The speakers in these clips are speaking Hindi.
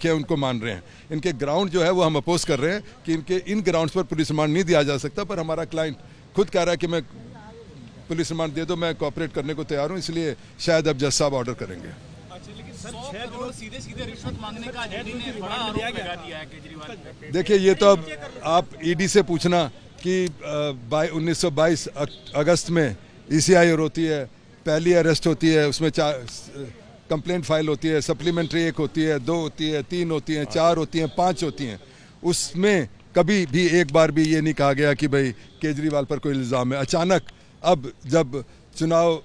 रखे हैं उनको मान रहे हैं। इनके ग्राउंड जो है वो हम अपोज कर रहे हैं कि इनके इन ग्राउंड्स पर पुलिस रिमांड नहीं दिया जा सकता, पर हमारा क्लाइंट खुद कह रहा है कि मैं पुलिस रिमांड दे दो, मैं कोऑपरेट करने को तैयार हूँ, इसलिए शायद अब जज साहब ऑर्डर करेंगे। सीधे सीधे रिश्वत मांगने का ने बड़ा आरोप लगा दिया है केजरीवाल। देखिए, ये तो अब आप ईडी से पूछना कि 1922 अगस्त में ECI होती है, पहली अरेस्ट होती है, उसमें 4 कंप्लेंट फाइल होती है, सप्लीमेंट्री 1 होती है, 2 होती है, 3 होती हैं, 4 होती हैं, 5 होती हैं। उसमें कभी भी एक बार भी ये नहीं कहा गया कि भाई केजरीवाल पर कोई इल्ज़ाम है। अचानक अब जब चुनाव,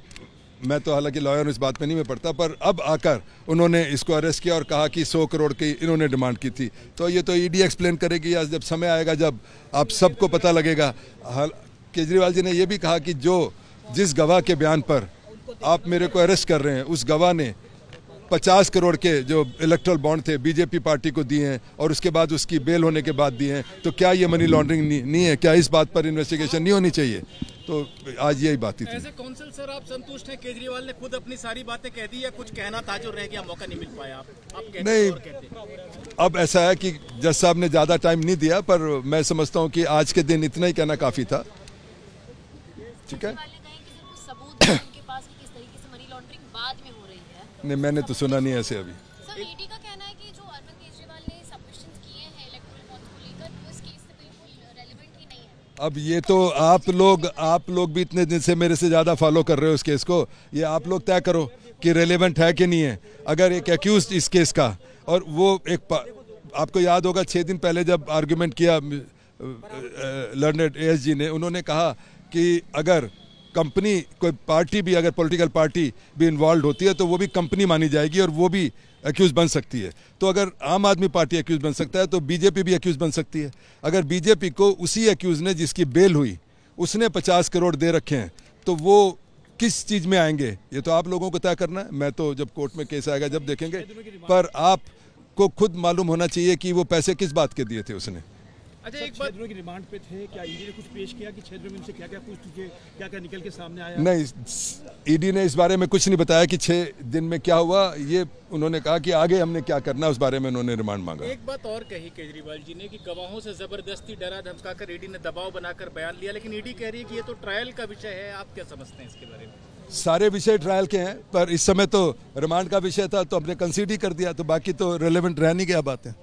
मैं तो हालांकि लॉयर हूँ, इस बात में नहीं मैं पढ़ता, पर अब आकर उन्होंने इसको अरेस्ट किया और कहा कि 100 करोड़ की इन्होंने डिमांड की थी। तो ये तो ईडी एक्सप्लेन करेगी, या जब समय आएगा जब आप सबको पता लगेगा। केजरीवाल जी ने यह भी कहा कि जिस गवाह के बयान पर आप मेरे को अरेस्ट कर रहे हैं, उस गवाह ने 50 करोड़ के जो इलेक्ट्रल बॉन्ड थे बीजेपी पार्टी को दिए हैं और उसके बाद उसकी बेल होने के बाद दिए हैं। तो क्या ये मनी लॉन्ड्रिंग नहीं है? क्या इस बात पर इन्वेस्टिगेशन नहीं होनी चाहिए? तो आज यही बात ही थी। ऐसे काउंसिल सर, आप संतुष्ट हैं? केजरीवाल ने खुद अपनी सारी बातें कह दी, या कुछ कहना था जो रह गया, मौका नहीं मिल पाया? आप नहीं, अब ऐसा है कि जज साहब ने ज़्यादा टाइम नहीं दिया, पर मैं समझता हूँ कि आज के दिन इतना ही कहना काफ़ी था। ठीक है, नहीं मैंने तो सुना नहीं ऐसे अभी। सर, ईडी का कहना है कि जो अरविंद केजरीवाल ने सबमिशंस किए हैं इलेक्टोरल बॉन्ड्स को लेकर, वो इस केस से बिल्कुल रेलेवेंट ही नहीं है। अब ये तो आप लोग भी इतने दिन से मेरे से ज़्यादा फॉलो कर रहे हो इस केस को, ये आप लोग तय करो कि रेलेवेंट है कि नहीं है। अगर एक एक्यूज इस केस का, और वो आपको याद होगा 6 दिन पहले जब आर्गूमेंट किया लर्नेड ASG ने, उन्होंने कहा कि अगर कंपनी, कोई पार्टी भी, अगर पॉलिटिकल पार्टी भी इन्वॉल्व होती है तो वो भी कंपनी मानी जाएगी और वो भी एक्यूज बन सकती है। तो अगर आम आदमी पार्टी एक्यूज बन सकता है तो बीजेपी भी एक्यूज बन सकती है। अगर बीजेपी को उसी एक्यूज ने, जिसकी बेल हुई, उसने 50 करोड़ दे रखे हैं, तो वो किस चीज़ में आएंगे ये तो आप लोगों को तय करना है। मैं तो जब कोर्ट में केस आएगा जब देखेंगे, पर आपको खुद मालूम होना चाहिए कि वो पैसे किस बात के दिए थे उसने। अच्छा, एक बात, 6 दिनों की रिमांड पे थे, क्या ईडी ने कुछ पेश किया कि 6 दिनों में इनसे क्या क्या पूछ चुके, क्या क्या निकल के सामने आया? नहीं, ईडी ने इस बारे में कुछ नहीं बताया कि 6 दिन में क्या हुआ। ये उन्होंने कहा कि आगे हमने क्या करना है, उस बारे में उन्होंने रिमांड मांगा। एक बात और कही केजरीवाल जी ने कि गवाहों से जबरदस्ती डरा धमकाकर ईडी ने दबाव बनाकर बयान लिया, लेकिन ईडी कह रही है कि ये तो ट्रायल का विषय है। आप क्या समझते हैं इसके बारे में? सारे विषय ट्रायल के हैं, पर इस समय तो रिमांड का विषय था तो हमने कंसीडर कर दिया, तो बाकी तो रेलेवेंट रहने की क्या बात है।